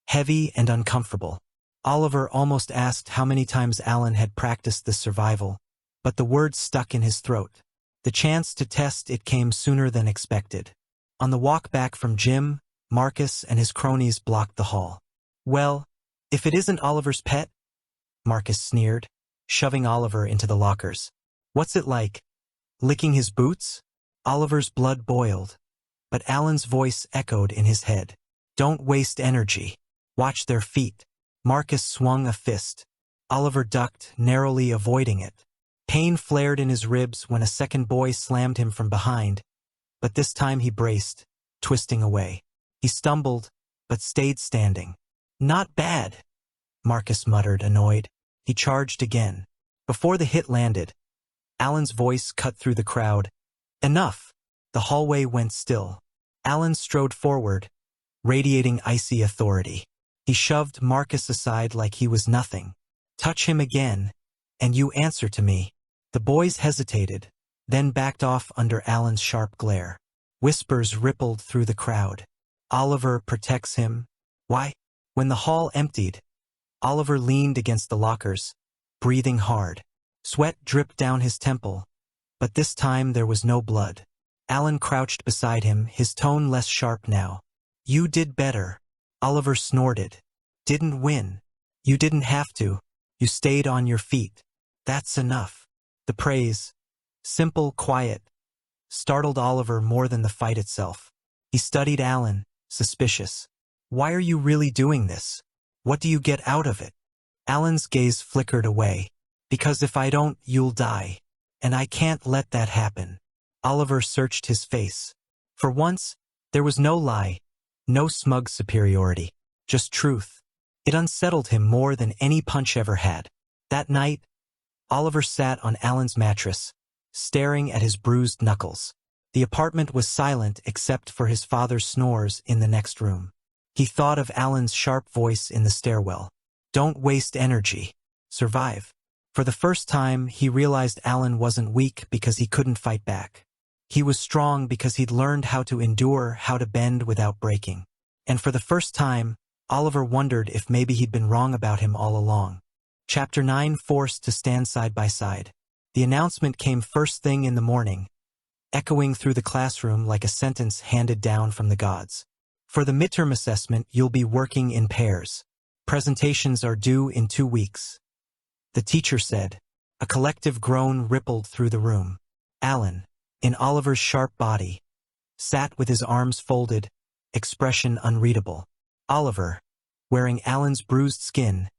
heavy and uncomfortable. Oliver almost asked how many times Alan had practiced this survival, but the words stuck in his throat. The chance to test it came sooner than expected. On the walk back from gym, Marcus and his cronies blocked the hall. Well, if it isn't Oliver's pet? Marcus sneered, shoving Oliver into the lockers. What's it like? Licking his boots? Oliver's blood boiled, but Alan's voice echoed in his head. Don't waste energy. Watch their feet. Marcus swung a fist. Oliver ducked, narrowly avoiding it. Pain flared in his ribs when a second boy slammed him from behind, but this time he braced, twisting away. He stumbled, but stayed standing. Not bad, Marcus muttered, annoyed. He charged again. Before the hit landed, Alan's voice cut through the crowd. Enough! The hallway went still. Alan strode forward, radiating icy authority. He shoved Marcus aside like he was nothing. Touch him again, and you answer to me. The boys hesitated, then backed off under Alan's sharp glare. Whispers rippled through the crowd. Oliver protects him. Why? When the hall emptied, Oliver leaned against the lockers, breathing hard. Sweat dripped down his temple, but this time there was no blood. Alan crouched beside him, his tone less sharp now. You did better. Oliver snorted. Didn't win. You didn't have to. You stayed on your feet. That's enough. The praise, simple, quiet, startled Oliver more than the fight itself. He studied Alan, suspicious. Why are you really doing this? What do you get out of it? Alan's gaze flickered away. Because if I don't, you'll die. And I can't let that happen. Oliver searched his face. For once, there was no lie, no smug superiority, just truth. It unsettled him more than any punch ever had. That night, Oliver sat on Alan's mattress, staring at his bruised knuckles. The apartment was silent except for his father's snores in the next room. He thought of Alan's sharp voice in the stairwell. Don't waste energy. Survive. For the first time, he realized Alan wasn't weak because he couldn't fight back. He was strong because he'd learned how to endure, how to bend without breaking. And for the first time, Oliver wondered if maybe he'd been wrong about him all along. Chapter 9, Forced to Stand Side by Side. The announcement came first thing in the morning, echoing through the classroom like a sentence handed down from the gods. For the midterm assessment, you'll be working in pairs. Presentations are due in 2 weeks. The teacher said. A collective groan rippled through the room. Alan, in Oliver's sharp body, sat with his arms folded, expression unreadable. Oliver, wearing Alan's bruised skin,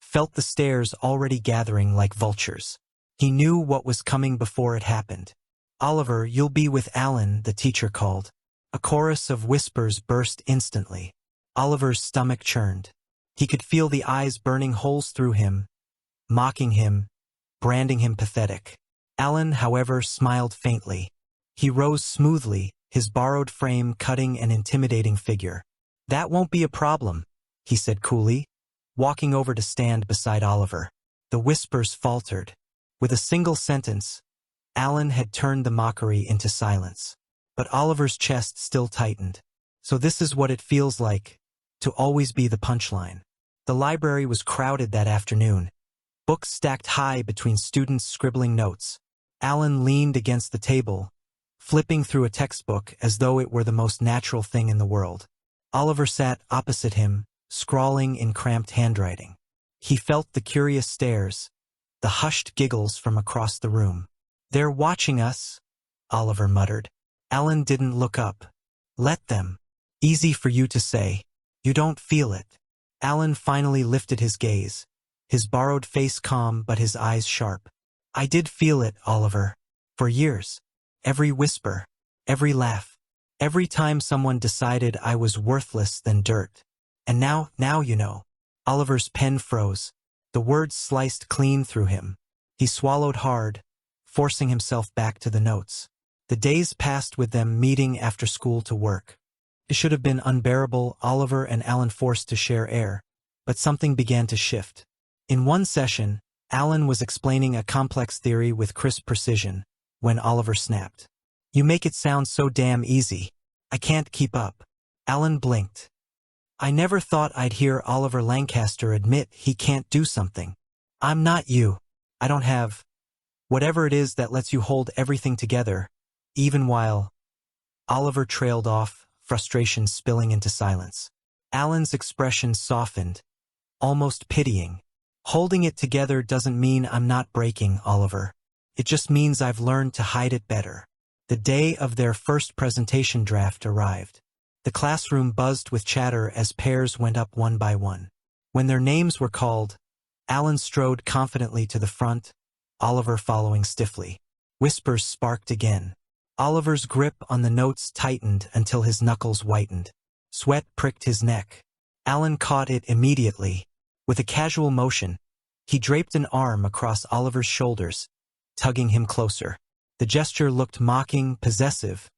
felt the stares already gathering like vultures. He knew what was coming before it happened. Oliver, you'll be with Alan, the teacher called. A chorus of whispers burst instantly. Oliver's stomach churned. He could feel the eyes burning holes through him, mocking him, branding him pathetic. Alan, however, smiled faintly. He rose smoothly, his borrowed frame cutting an intimidating figure. That won't be a problem, he said coolly, walking over to stand beside Oliver. The whispers faltered. With a single sentence, Alan had turned the mockery into silence. But Oliver's chest still tightened. So this is what it feels like, to always be the punchline. The library was crowded that afternoon, books stacked high between students scribbling notes. Alan leaned against the table, flipping through a textbook as though it were the most natural thing in the world. Oliver sat opposite him, scrawling in cramped handwriting. He felt the curious stares, the hushed giggles from across the room. They're watching us, Oliver muttered. Alan didn't look up. Let them. Easy for you to say. You don't feel it. Alan finally lifted his gaze, his borrowed face calm but his eyes sharp. I did feel it, Oliver. For years. Every whisper, every laugh, Every time someone decided I was worthless than dirt. And now you know. Oliver's pen froze. The words sliced clean through him. He swallowed hard, forcing himself back to the notes. The days passed with them meeting after school to work. It should have been unbearable, Oliver and Alan forced to share air. But something began to shift. In one session, Alan was explaining a complex theory with crisp precision, when Oliver snapped. "You make it sound so damn easy. I can't keep up." Alan blinked. I never thought I'd hear Oliver Lancaster admit he can't do something. "I'm not you. I don't have whatever it is that lets you hold everything together, even while—" Oliver trailed off, frustration spilling into silence. Alan's expression softened, almost pitying. "Holding it together doesn't mean I'm not breaking, Oliver. It just means I've learned to hide it better." The day of their first presentation draft arrived. The classroom buzzed with chatter as pairs went up one by one. When their names were called, Alan strode confidently to the front, Oliver following stiffly. Whispers sparked again. Oliver's grip on the notes tightened until his knuckles whitened. Sweat pricked his neck. Alan caught it immediately. With a casual motion, he draped an arm across Oliver's shoulders, tugging him closer. The gesture looked mocking, possessive,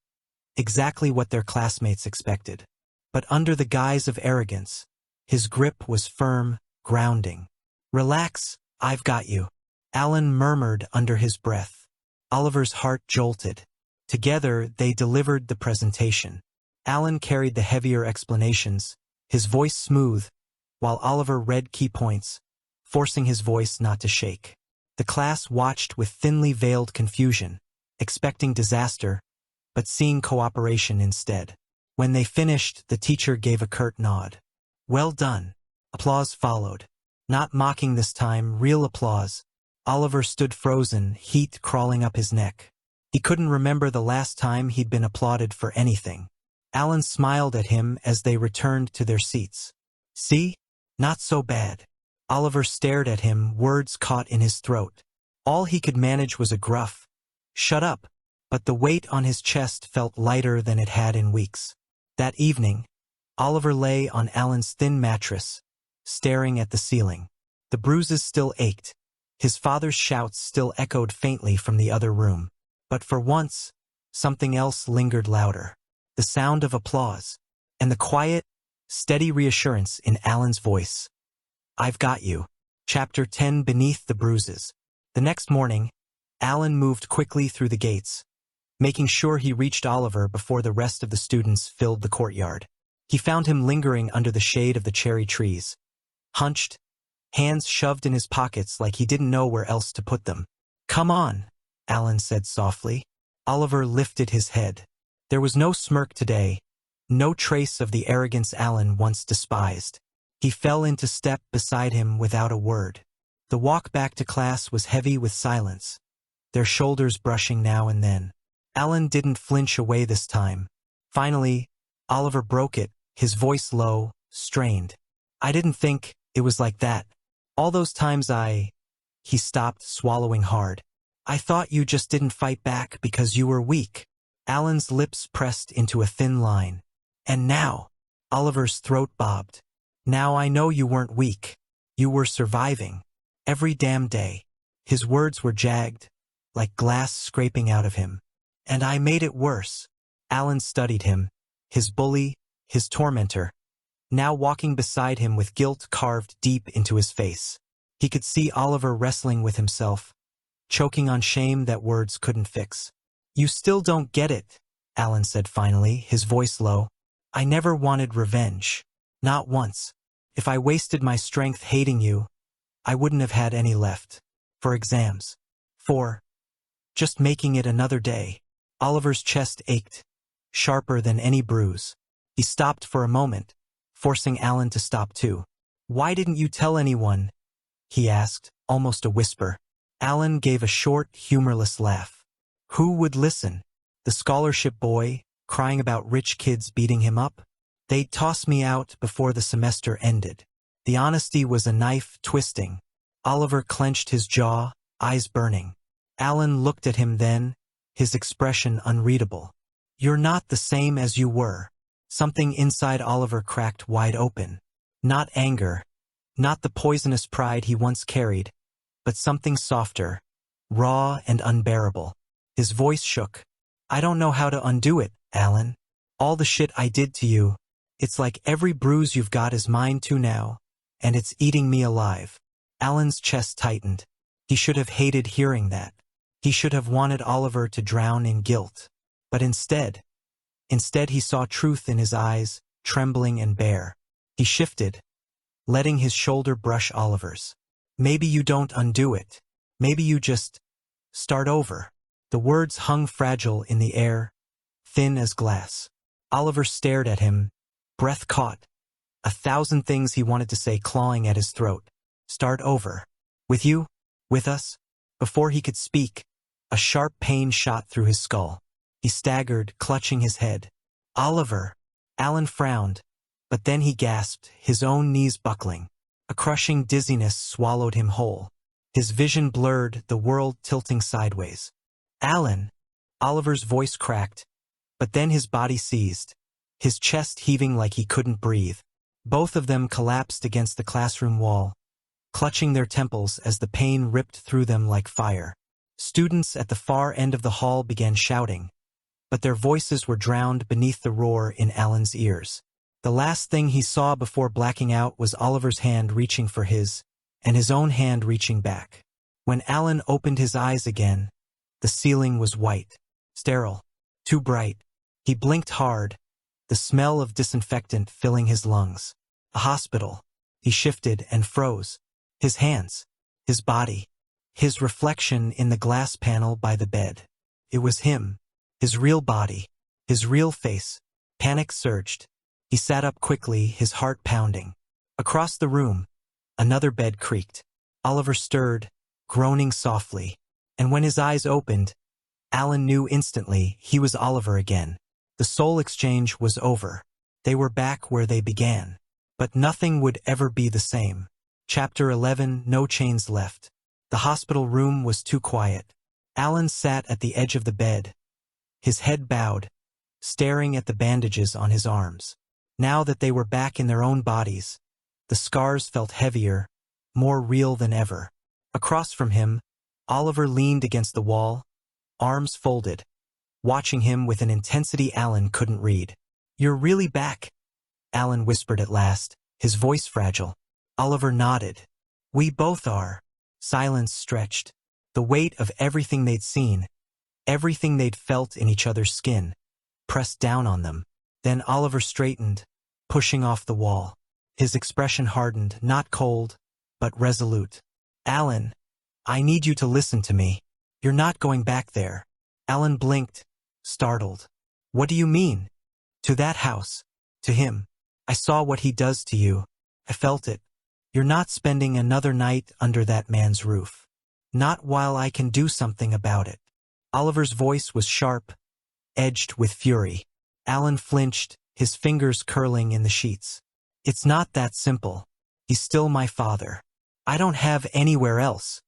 exactly what their classmates expected. But under the guise of arrogance, his grip was firm, grounding. "Relax, I've got you," Alan murmured under his breath. Oliver's heart jolted. Together, they delivered the presentation. Alan carried the heavier explanations, his voice smooth, while Oliver read key points, forcing his voice not to shake. The class watched with thinly veiled confusion, expecting disaster, but seeing cooperation instead. When they finished, the teacher gave a curt nod. "Well done." Applause followed. Not mocking this time, real applause. Oliver stood frozen, heat crawling up his neck. He couldn't remember the last time he'd been applauded for anything. Alan smiled at him as they returned to their seats. "See? Not so bad." Oliver stared at him, words caught in his throat. All he could manage was a gruff, "Shut up," but the weight on his chest felt lighter than it had in weeks. That evening, Oliver lay on Alan's thin mattress, staring at the ceiling. The bruises still ached. His father's shouts still echoed faintly from the other room. But for once, something else lingered louder. The sound of applause, and the quiet, steady reassurance in Alan's voice. "I've got you." Chapter 10 Beneath the Bruises. The next morning, Alan moved quickly through the gates, making sure he reached Oliver before the rest of the students filled the courtyard. He found him lingering under the shade of the cherry trees, hunched, hands shoved in his pockets like he didn't know where else to put them. "Come on," Alan said softly. Oliver lifted his head. There was no smirk today, no trace of the arrogance Alan once despised. He fell into step beside him without a word. The walk back to class was heavy with silence, their shoulders brushing now and then. Alan didn't flinch away this time. Finally, Oliver broke it, his voice low, strained. "I didn't think it was like that. All those times He stopped, swallowing hard. "I thought you just didn't fight back because you were weak." Alan's lips pressed into a thin line. "And now," Oliver's throat bobbed, "now I know you weren't weak. You were surviving. Every damn day." His words were jagged, like glass scraping out of him. "And I made it worse." Alan studied him, his bully, his tormentor, now walking beside him with guilt carved deep into his face. He could see Oliver wrestling with himself, choking on shame that words couldn't fix. "You still don't get it," Alan said finally, his voice low. "I never wanted revenge. Not once. If I wasted my strength hating you, I wouldn't have had any left. For exams. For just making it another day." Oliver's chest ached, sharper than any bruise. He stopped for a moment, forcing Alan to stop too. "Why didn't you tell anyone?" he asked, almost a whisper. Alan gave a short, humorless laugh. Who would listen? The scholarship boy, crying about rich kids beating him up? They'd toss me out before the semester ended. The honesty was a knife twisting. Oliver clenched his jaw, eyes burning. Alan looked at him then, his expression unreadable. You're not the same as you were. Something inside Oliver cracked wide open. Not anger, not the poisonous pride he once carried, but something softer, raw and unbearable. His voice shook. I don't know how to undo it, Alan. All the shit I did to you. It's like every bruise you've got is mine too now, and it's eating me alive. Alan's chest tightened. He should have hated hearing that. He should have wanted Oliver to drown in guilt. But instead he saw truth in his eyes, trembling and bare. He shifted, letting his shoulder brush Oliver's. Maybe you don't undo it. Maybe you just start over. The words hung fragile in the air, thin as glass. Oliver stared at him, breath caught. 1,000 things he wanted to say clawing at his throat. Start over. With you? With us? Before he could speak, a sharp pain shot through his skull. He staggered, clutching his head. Oliver! Alan frowned, but then he gasped, his own knees buckling. A crushing dizziness swallowed him whole. His vision blurred, the world tilting sideways. Alan! Oliver's voice cracked, but then his body seized, his chest heaving like he couldn't breathe. Both of them collapsed against the classroom wall, clutching their temples as the pain ripped through them like fire. Students at the far end of the hall began shouting, but their voices were drowned beneath the roar in Alan's ears. The last thing he saw before blacking out was Oliver's hand reaching for his, and his own hand reaching back. When Alan opened his eyes again, the ceiling was white, sterile, too bright. He blinked hard, the smell of disinfectant filling his lungs. A hospital. He shifted and froze. His hands, his body, his reflection in the glass panel by the bed. It was him, his real body, his real face. Panic surged. He sat up quickly, his heart pounding. Across the room, another bed creaked. Oliver stirred, groaning softly, and when his eyes opened, Alan knew instantly he was Oliver again. The soul exchange was over. They were back where they began. But nothing would ever be the same. Chapter 11, No Chains Left. The hospital room was too quiet. Alan sat at the edge of the bed, his head bowed, staring at the bandages on his arms. Now that they were back in their own bodies, the scars felt heavier, more real than ever. Across from him, Oliver leaned against the wall, arms folded, watching him with an intensity Alan couldn't read. You're really back, Alan whispered at last, his voice fragile. Oliver nodded. We both are. Silence stretched. The weight of everything they'd seen, everything they'd felt in each other's skin, pressed down on them. Then Oliver straightened, pushing off the wall. His expression hardened, not cold, but resolute. Alan, I need you to listen to me. You're not going back there. Alan blinked, startled. What do you mean? To that house. To him. I saw what he does to you. I felt it. You're not spending another night under that man's roof. Not while I can do something about it. Oliver's voice was sharp, edged with fury. Alan flinched, his fingers curling in the sheets. It's not that simple. He's still my father. I don't have anywhere else.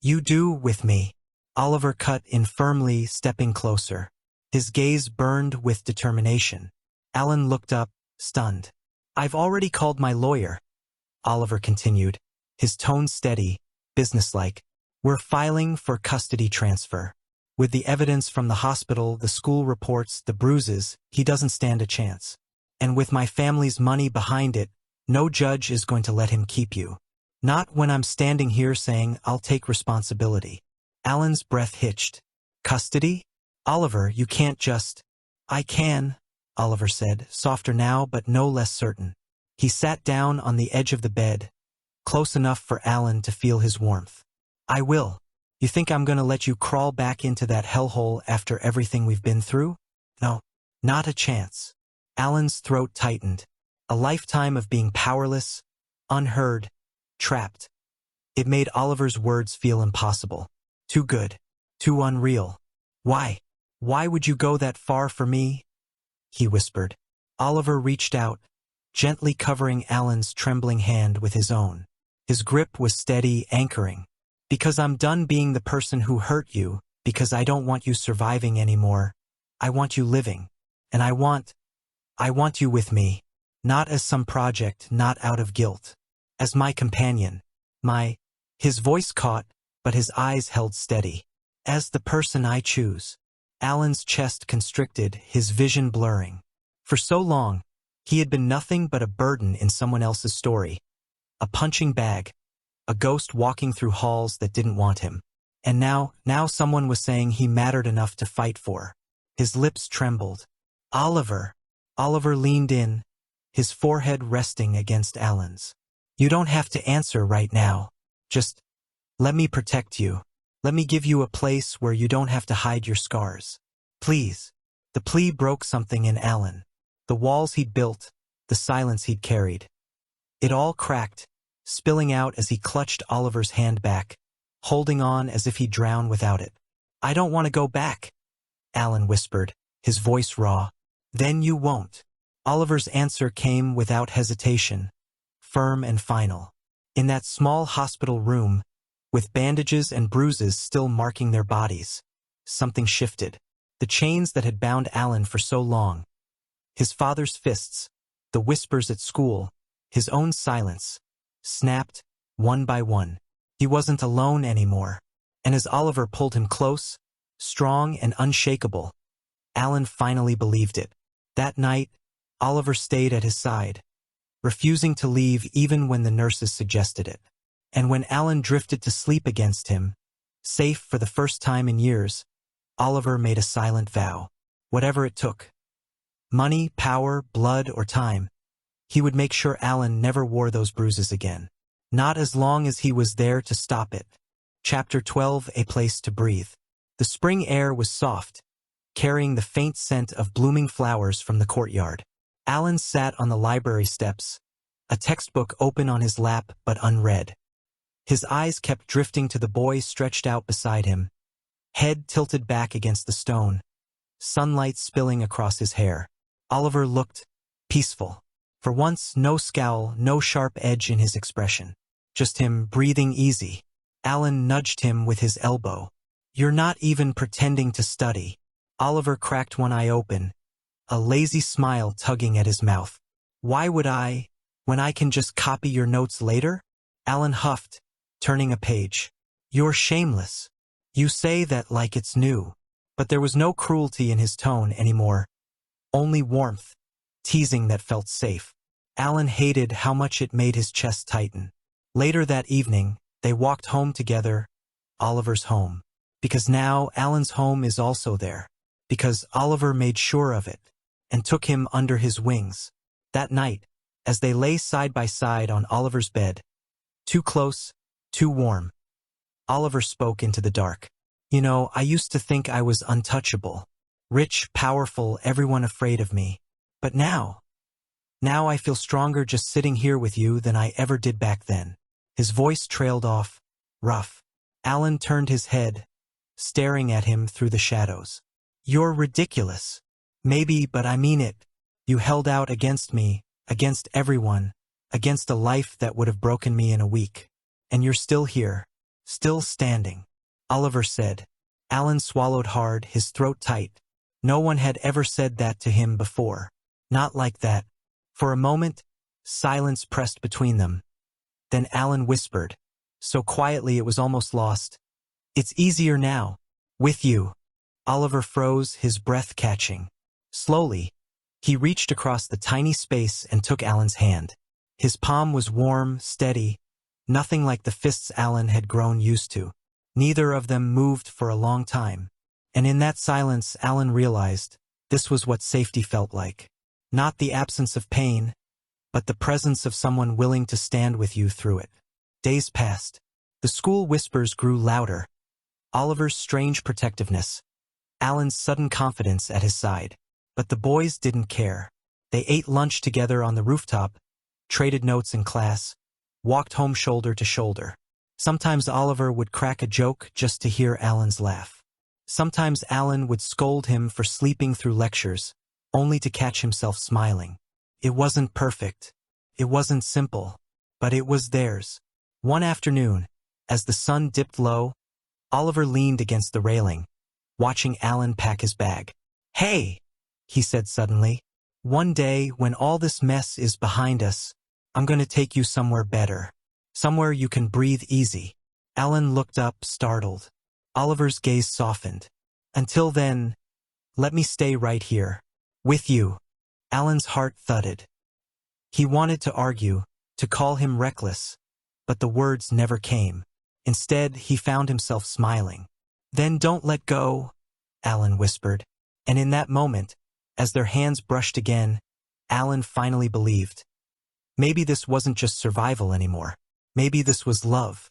You do with me. Oliver cut in firmly, stepping closer. His gaze burned with determination. Alan looked up, stunned. I've already called my lawyer, Oliver continued, his tone steady, businesslike. We're filing for custody transfer. With the evidence from the hospital, the school reports, the bruises, he doesn't stand a chance. And with my family's money behind it, no judge is going to let him keep you. Not when I'm standing here saying I'll take responsibility. Alan's breath hitched. Custody? Oliver, you can't just... I can, Oliver said, softer now but no less certain. He sat down on the edge of the bed, close enough for Alan to feel his warmth. I will. You think I'm going to let you crawl back into that hellhole after everything we've been through? No, not a chance. Alan's throat tightened. A lifetime of being powerless, unheard, trapped. It made Oliver's words feel impossible. Too good. Too unreal. Why? Why would you go that far for me? He whispered. Oliver reached out, gently covering Alan's trembling hand with his own. His grip was steady, anchoring. Because I'm done being the person who hurt you, because I don't want you surviving anymore. I want you living. And I want you with me. Not as some project, not out of guilt. As my companion. His voice caught, but his eyes held steady. As the person I choose. Alan's chest constricted, his vision blurring. For so long, he had been nothing but a burden in someone else's story. A punching bag. A ghost walking through halls that didn't want him. And now someone was saying he mattered enough to fight for. His lips trembled. Oliver. Oliver leaned in, his forehead resting against Alan's. You don't have to answer right now. Just let me protect you. Let me give you a place where you don't have to hide your scars. Please. The plea broke something in Alan. The walls he'd built, the silence he'd carried. It all cracked, spilling out as he clutched Oliver's hand back, holding on as if he'd drown without it. I don't want to go back, Alan whispered, his voice raw. Then you won't. Oliver's answer came without hesitation, firm and final. In that small hospital room, with bandages and bruises still marking their bodies, something shifted. The chains that had bound Alan for so long. His father's fists, the whispers at school, his own silence, snapped, one by one. He wasn't alone anymore. And as Oliver pulled him close, strong and unshakable, Alan finally believed it. That night, Oliver stayed at his side, refusing to leave even when the nurses suggested it. And when Alan drifted to sleep against him, safe for the first time in years, Oliver made a silent vow. Whatever it took. Money, power, blood, or time. He would make sure Alan never wore those bruises again. Not as long as he was there to stop it. Chapter 12, A Place to Breathe. The spring air was soft, carrying the faint scent of blooming flowers from the courtyard. Alan sat on the library steps, a textbook open on his lap but unread. His eyes kept drifting to the boy stretched out beside him, head tilted back against the stone, sunlight spilling across his hair. Oliver looked peaceful. For once, no scowl, no sharp edge in his expression. Just him breathing easy. Alan nudged him with his elbow. You're not even pretending to study. Oliver cracked one eye open, a lazy smile tugging at his mouth. Why would I, when I can just copy your notes later? Alan huffed, turning a page. You're shameless. You say that like it's new. But there was no cruelty in his tone anymore. Only warmth, teasing that felt safe. Alan hated how much it made his chest tighten. Later that evening, they walked home together, Oliver's home. Because now Alan's home is also there. Because Oliver made sure of it, and took him under his wings. That night, as they lay side by side on Oliver's bed, too close, too warm, Oliver spoke into the dark. You know, I used to think I was untouchable. Rich, powerful, everyone afraid of me. But now I feel stronger just sitting here with you than I ever did back then. His voice trailed off, rough. Alan turned his head, staring at him through the shadows. You're ridiculous. Maybe, but I mean it. You held out against me, against everyone, against a life that would have broken me in a week. And you're still here, still standing. Oliver said. Alan swallowed hard, his throat tight. No one had ever said that to him before. Not like that. For a moment, silence pressed between them. Then Alan whispered, so quietly it was almost lost. It's easier now. With you. Oliver froze, his breath catching. Slowly, he reached across the tiny space and took Alan's hand. His palm was warm, steady, nothing like the fists Alan had grown used to. Neither of them moved for a long time. And in that silence, Alan realized this was what safety felt like. Not the absence of pain, but the presence of someone willing to stand with you through it. Days passed. The school whispers grew louder. Oliver's strange protectiveness. Alan's sudden confidence at his side. But the boys didn't care. They ate lunch together on the rooftop, traded notes in class, walked home shoulder to shoulder. Sometimes Oliver would crack a joke just to hear Alan's laugh. Sometimes Alan would scold him for sleeping through lectures, only to catch himself smiling. It wasn't perfect. It wasn't simple. But it was theirs. One afternoon, as the sun dipped low, Oliver leaned against the railing, watching Alan pack his bag. Hey! he said suddenly. One day, when all this mess is behind us, I'm going to take you somewhere better. Somewhere you can breathe easy. Alan looked up, startled. Oliver's gaze softened. Until then, let me stay right here. With you. Alan's heart thudded. He wanted to argue, to call him reckless, but the words never came. Instead, he found himself smiling. Then don't let go, Alan whispered. And in that moment, as their hands brushed again, Alan finally believed. Maybe this wasn't just survival anymore. Maybe this was love.